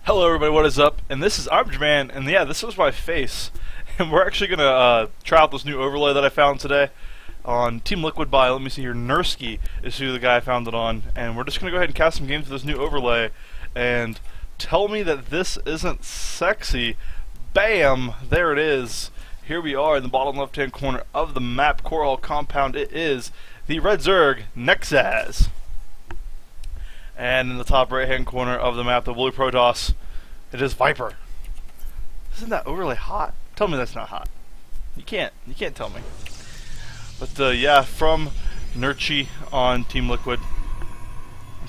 Hello everybody, what is up? And this is Man, and yeah, this was my face. And we're actually going to try out this new overlay that I found today on Team Liquid by, let me see here, Nursky is who the guy I found it on. And we're just going to go ahead and cast some games with this new overlay. And tell me that this isn't sexy. Bam! There it is. Here we are in the bottom left-hand corner of the map, Korhal compound. It is the Red Zerg Nexaz. And in the top right-hand corner of the map, the Blue Protoss, it is Viper. Isn't that overly hot? Tell me that's not hot. You can't tell me. But yeah, from Nurchi on Team Liquid,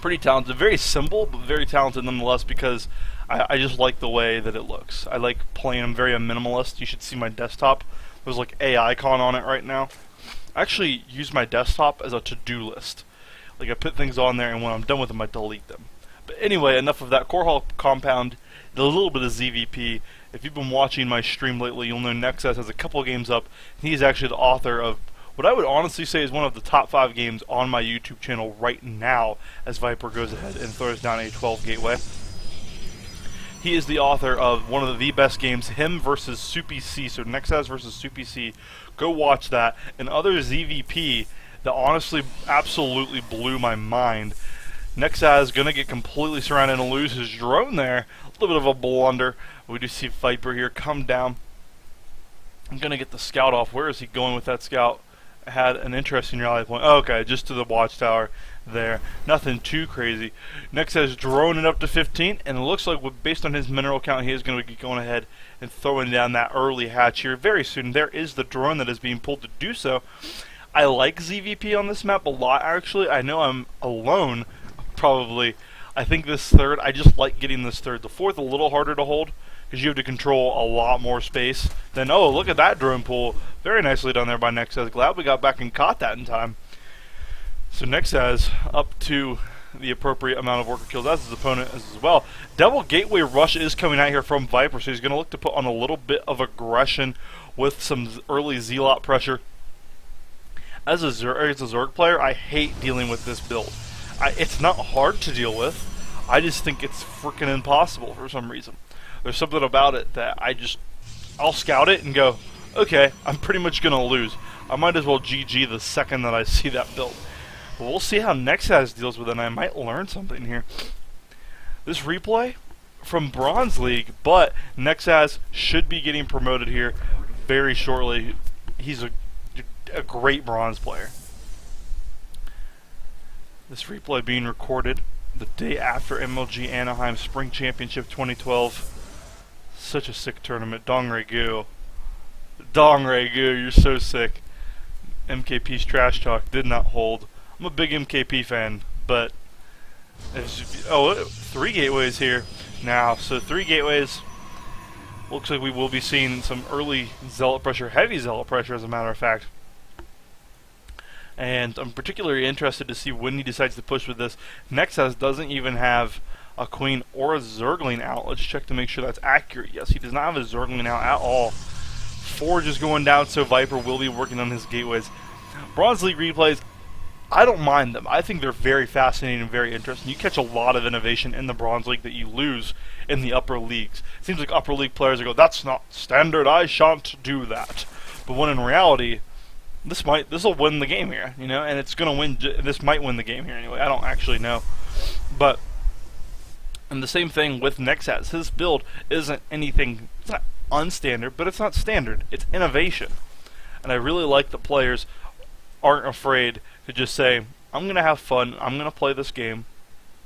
pretty talented. Very simple, but very talented nonetheless because I just like the way that it looks. I like playing. I'm very minimalist. You should see my desktop. There's like a icon on it right now. I actually use my desktop as a to-do list. Like I put things on there, and when I'm done with them, I delete them. But anyway, enough of that. Korhal compound, a little bit of ZVP. If you've been watching my stream lately, you'll know Nexaz has a couple of games up. He's actually the author of what I would honestly say is one of the top 5 games on my YouTube channel right now, as Viper goes ahead and throws down a 12 gateway. He is the author of one of the best games, him versus Soupy C, so Nexaz versus Soupy C. Go watch that. And other ZVP that honestly absolutely blew my mind. Nexaz going to get completely surrounded and lose his drone there. A little bit of a blunder. We do see Viper here come down. I'm going to get the scout off. Where is he going with that scout? Had an interesting rally point. Oh, okay, just to the watchtower there. Nothing too crazy. Nexaz droning up to 15, and it looks like based on his mineral count, he is going to be going ahead and throwing down that early hatch here very soon. There is the drone that is being pulled to do so. I like ZVP on this map a lot, actually. I know I'm alone, probably. I think this third, I just like getting this third. The fourth, a little harder to hold, because you have to control a lot more space. Then, oh, look at that drone pull. Very nicely done there by Nexaz. Glad we got back and caught that in time. So Nexaz up to the appropriate amount of worker kills as his opponent as well. Double gateway rush is coming out here from Viper, so he's going to look to put on a little bit of aggression with some early Zealot pressure. As a Zerg player, I hate dealing with this build. It's not hard to deal with. I just think it's freaking impossible for some reason. There's something about it that I'll scout it and go, okay, I'm pretty much going to lose. I might as well GG the second that I see that build. But we'll see how Nexaz deals with it, and I might learn something here. This replay from Bronze League, but Nexaz should be getting promoted here very shortly. He's a great bronze player. This replay being recorded the day after MLG Anaheim Spring Championship 2012. Such a sick tournament. Dongray Goo. Dongray Goo, you're so sick. MKP's trash talk did not hold. I'm a big MKP fan, but oh, 3 gateways here now. So 3 gateways. Looks like we will be seeing some early zealot pressure, heavy zealot pressure as a matter of fact. And I'm particularly interested to see when he decides to push with this. Nexaz doesn't even have a queen or a Zergling out. Let's check to make sure that's accurate. Yes, he does not have a Zergling out at all. Forge is going down, so Viper will be working on his gateways. Bronze League replays, I don't mind them. I think they're very fascinating and very interesting. You catch a lot of innovation in the Bronze League that you lose in the upper leagues. It seems like upper league players go, that's not standard, I shan't do that. But when in reality, this will win the game here, you know, and it's gonna win. This might win the game here anyway. I don't actually know, but and the same thing with Nexaz. His build isn't anything. It's not unstandard, but it's not standard. It's innovation, and I really like that players aren't afraid to just say, "I'm gonna have fun. I'm gonna play this game,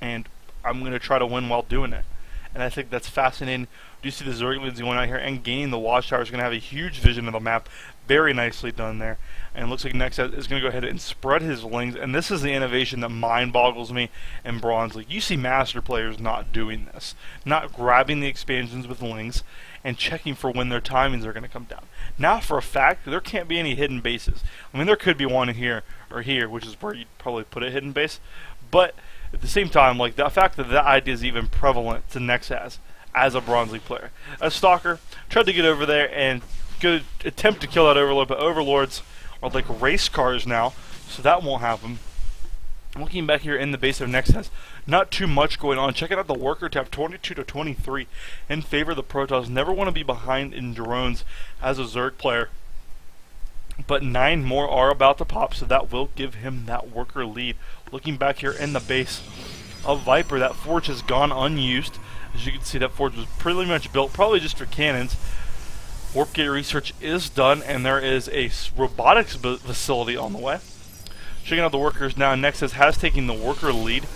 and I'm gonna try to win while doing it." And I think that's fascinating. Do you see the Zerglings going out here and gaining the watchtower is going to have a huge vision of the map. Very nicely done there. And it looks like Nexaz is going to go ahead and spread his lings. And this is the innovation that mind boggles me in Bronze League. You see master players not doing this. Not grabbing the expansions with lings and checking for when their timings are going to come down. Now for a fact, there can't be any hidden bases. I mean, there could be one here or here, which is where you'd probably put a hidden base. But at the same time, like the fact that that idea is even prevalent to Nexaz as a Bronze League player. As Stalker, tried to get over there and go attempt to kill that Overlord, but Overlords are like race cars now, so that won't happen. Looking back here in the base of Nexaz, not too much going on. Checking out the worker tab, 22 to 23 in favor of the Protoss. Never want to be behind in drones as a Zerg player. But 9 more are about to pop, so that will give him that worker lead. Looking back here in the base of Viper, that forge has gone unused. As you can see, that forge was pretty much built probably just for cannons. Warp gate research is done, and there is a robotics facility on the way. Checking out the workers now, Nexaz has taken the worker lead.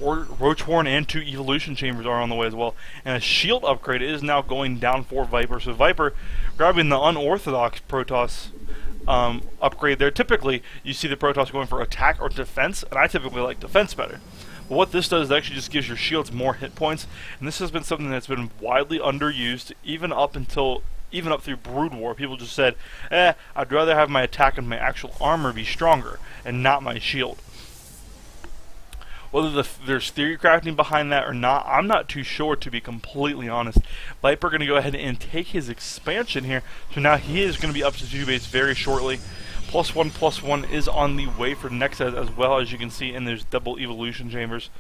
Roach Horn and 2 evolution chambers are on the way as well. And a shield upgrade is now going down for Viper. So Viper grabbing the unorthodox Protoss upgrade there. Typically, you see the Protoss going for attack or defense, and I typically like defense better. But what this does is actually just gives your shields more hit points, and this has been something that's been widely underused, even up through Brood War. People just said, I'd rather have my attack and my actual armor be stronger, and not my shield. Whether there's theory crafting behind that or not, I'm not too sure, to be completely honest. Viper going to go ahead and take his expansion here, so now he is going to be up to 2 base very shortly. +1/+1 is on the way for Nexaz as well, as you can see, and there's double evolution chambers.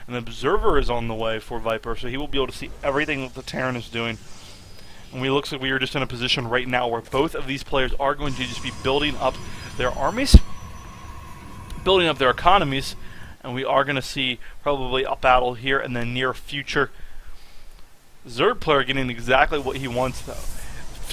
An observer is on the way for Viper, so he will be able to see everything that the Terran is doing. And it looks like we are just in a position right now where both of these players are going to just be building up their armies, building up their economies, and we are going to see probably a battle here in the near future. Zerg player getting exactly what he wants, though.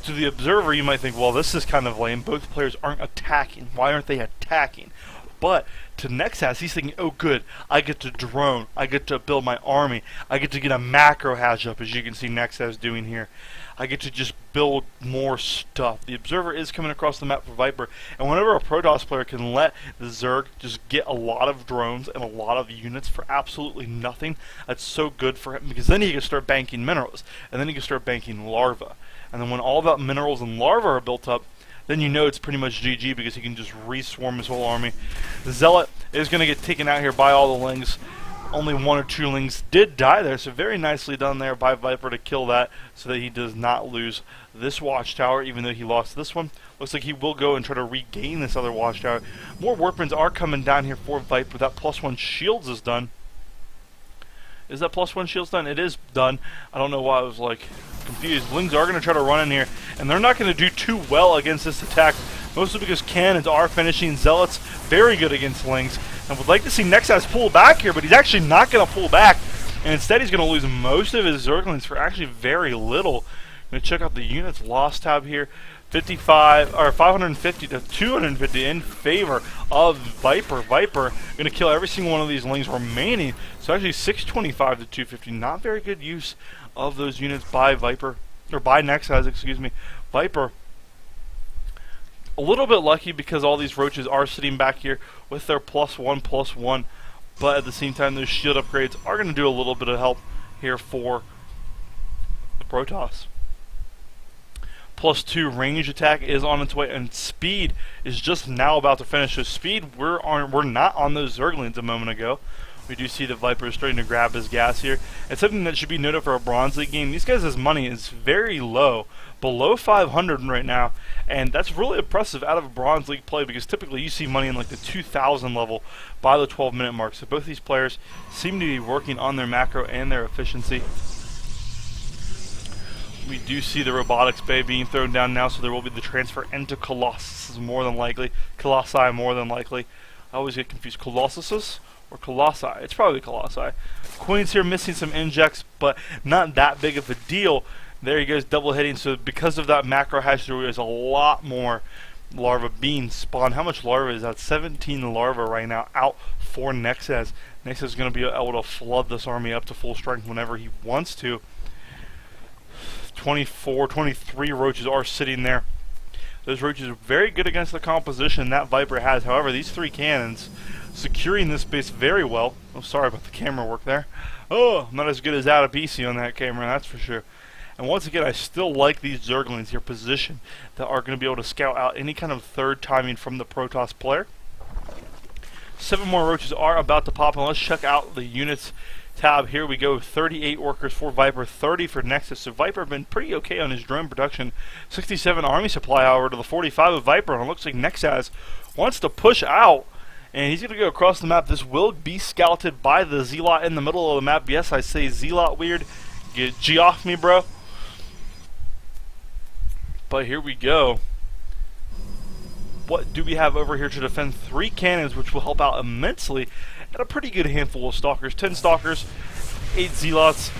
To the observer, you might think, well, this is kind of lame. Both players aren't attacking. Why aren't they attacking? But to Nexaz, he's thinking, oh good, I get to drone, I get to build my army, I get to get a macro hash up, as you can see Nexaz doing here. I get to just build more stuff. The observer is coming across the map for Viper, and whenever a Protoss player can let the Zerg just get a lot of drones and a lot of units for absolutely nothing, that's so good for him, because then he can start banking minerals, and then he can start banking larvae. And then when all that minerals and larvae are built up, then you know it's pretty much GG, because he can just re-swarm his whole army. The Zealot is going to get taken out here by all the Lings. Only 1 or 2 Lings did die there, so very nicely done there by Viper to kill that so that he does not lose this watchtower, even though he lost this one. Looks like he will go and try to regain this other watchtower. More workmen are coming down here for Viper. That +1 shields is done. Is that +1 shields done? It is done. I don't know why I was like confused. Lings are going to try to run in here, and they're not going to do too well against this attack, mostly because cannons are finishing. Zealots very good against Lings, and would like to see Nexaz pull back here, but he's actually not going to pull back, and instead he's going to lose most of his Zerglings for actually very little. I'm going to check out the units loss tab here. 550 to 250 in favor of Viper. Viper going to kill every single one of these Lings remaining. So actually 625 to 250. Not very good use of those units by Viper, or by Nexaz, excuse me. Viper a little bit lucky because all these roaches are sitting back here with their +1/+1, but at the same time those shield upgrades are going to do a little bit of help here for the Protoss. +2 range attack is on its way, and speed is just now about to finish. So speed, we're not on those Zerglings a moment ago. We do see the Viper is starting to grab his gas here. It's something that should be noted for a Bronze League game. These guys' money is very low, below 500 right now, and that's really impressive out of a Bronze League play, because typically you see money in like the 2,000 level by the 12-minute mark. So both these players seem to be working on their macro and their efficiency. We do see the robotics bay being thrown down now, so there will be the transfer into Colossus more than likely. Colossi more than likely. I always get confused. Colossuses or Colossi? It's probably Colossi. Queen's here missing some injects, but not that big of a deal. There he goes, double hitting. So because of that macro hash, there is a lot more larva being spawned. How much larva is that? 17 larva right now out for Nexaz. Nexaz is going to be able to flood this army up to full strength whenever he wants to. 24, 23 roaches are sitting there. Those roaches are very good against the composition that Viper has. However, these 3 cannons securing this base very well. Oh, sorry about the camera work there. Oh, not as good as Adabisi on that camera, that's for sure. And once again, I still like these Zerglings here positioned that are going to be able to scout out any kind of third timing from the Protoss player. 7 more roaches are about to pop, and let's check out the units tab. Here we go. 38 workers for Viper, 30 for Nexaz. So Viper been pretty okay on his drone production. 67 army supply, however, to the 45 of Viper, and it looks like Nexaz wants to push out And he's going to go across the map. This will be scouted by the Zealot in the middle of the map. Yes, I say Zealot weird. Get G off me, bro. But here we go. What do we have over here to defend? 3 cannons, which will help out immensely. And a pretty good handful of Stalkers. 10 Stalkers, 8 Zealots.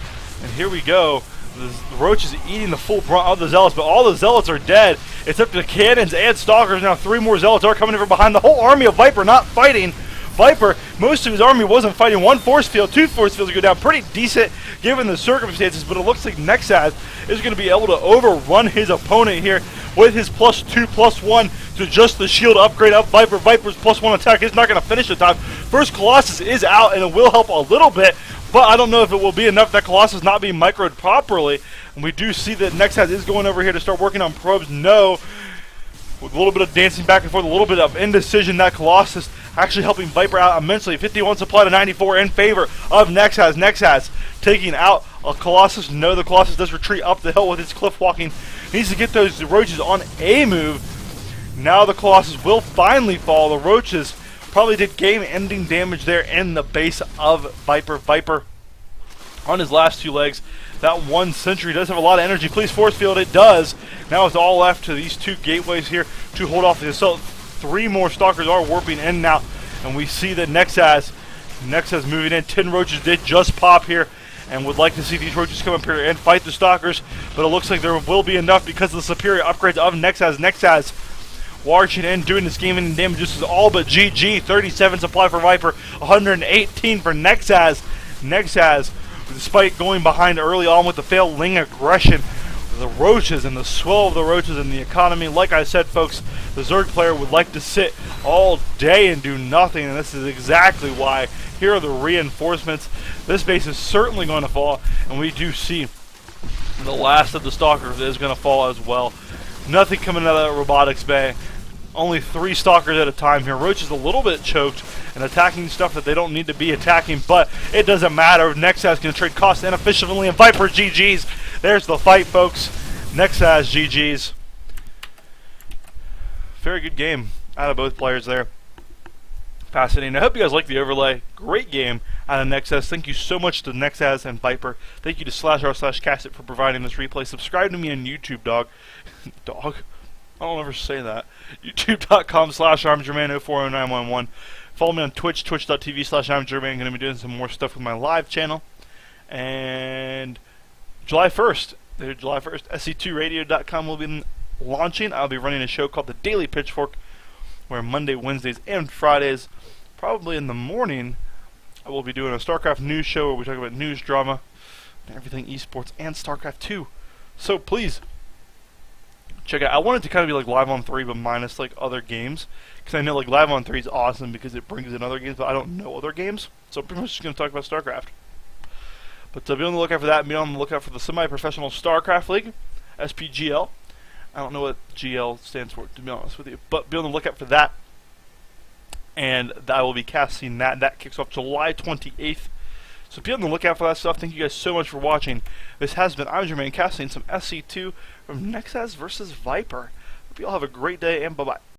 And here we go. The Roach is eating the full brunt of the Zealots, but all the Zealots are dead. It's up to the cannons and Stalkers. Now 3 more Zealots are coming in from behind. The whole army of Viper not fighting. Viper, most of his army wasn't fighting. 1 force field, 2 force fields go down. Pretty decent given the circumstances, but it looks like Nexaz is going to be able to overrun his opponent here with his +2/+1 to just the shield upgrade up Viper. Viper's +1 attack is not going to finish the time. First Colossus is out, and it will help a little bit, but I don't know if it will be enough. That Colossus not being microed properly. And we do see that Nexaz is going over here to start working on probes. No. With a little bit of dancing back and forth, a little bit of indecision, that Colossus actually helping Viper out immensely. 51 supply to 94 in favor of Nexaz. Nexaz taking out a Colossus. No, the Colossus does retreat up the hill with its cliff walking. Needs to get those Roaches on a move. Now the Colossus will finally fall. The Roaches probably did game-ending damage there in the base of Viper. Viper on his last 2 legs. That 1 sentry does have a lot of energy. Please force field. It does. Now it's all left to these 2 gateways here to hold off the assault. 3 more Stalkers are warping in now. And we see that Nexaz moving in. 10 Roaches did just pop here. And would like to see these Roaches come up here and fight the Stalkers. But it looks like there will be enough because of the superior upgrades of Nexaz. Nexaz marching in, doing this game-ending damage. This is all but GG. 37 supply for Viper. 118 for Nexaz. Nexaz, despite going behind early on with the failing aggression, the Roaches and the swell of the Roaches and the economy, like I said, folks, the Zerg player would like to sit all day and do nothing, and this is exactly why. Here are the reinforcements. This base is certainly going to fall, and we do see the last of the Stalkers is going to fall as well. Nothing coming out of that robotics bay. Only 3 Stalkers at a time here. Roach is a little bit choked and attacking stuff that they don't need to be attacking, but it doesn't matter. Nexaz can trade costs inefficiently, and Viper GG's. There's the fight, folks. Nexaz GG's. Very good game out of both players there. Fascinating. I hope you guys like the overlay. Great game out of Nexaz. Thank you so much to Nexaz and Viper. Thank you to /r/Casset for providing this replay. Subscribe to me on YouTube, dog. Dog? I don't ever say that. YouTube.com/I'mJermaine040911. Follow me on Twitch, twitch.tv/I'mJermaine. I'm going to be doing some more stuff with my live channel. And July 1st, SC2Radio.com will be launching. I'll be running a show called The Daily Pitchfork, where Monday, Wednesdays, and Fridays, probably in the morning, I will be doing a Starcraft news show where we talk about news, drama, and everything esports and Starcraft 2. So please check it out. I want it to kind of be like Live on 3, but minus like other games, because I know like Live on 3 is awesome because it brings in other games, but I don't know other games, so I'm pretty much just going to talk about Starcraft. But be on the lookout for that. Be on the lookout for the semi-professional Starcraft League, SPGL. I don't know what GL stands for, to be honest with you, but be on the lookout for that. And I will be casting that. That kicks off July 28th. So be on the lookout for that stuff. Thank you guys so much for watching. This has been Jermaine casting some SC2 from Nexaz versus Viper. Hope you all have a great day, and bye-bye.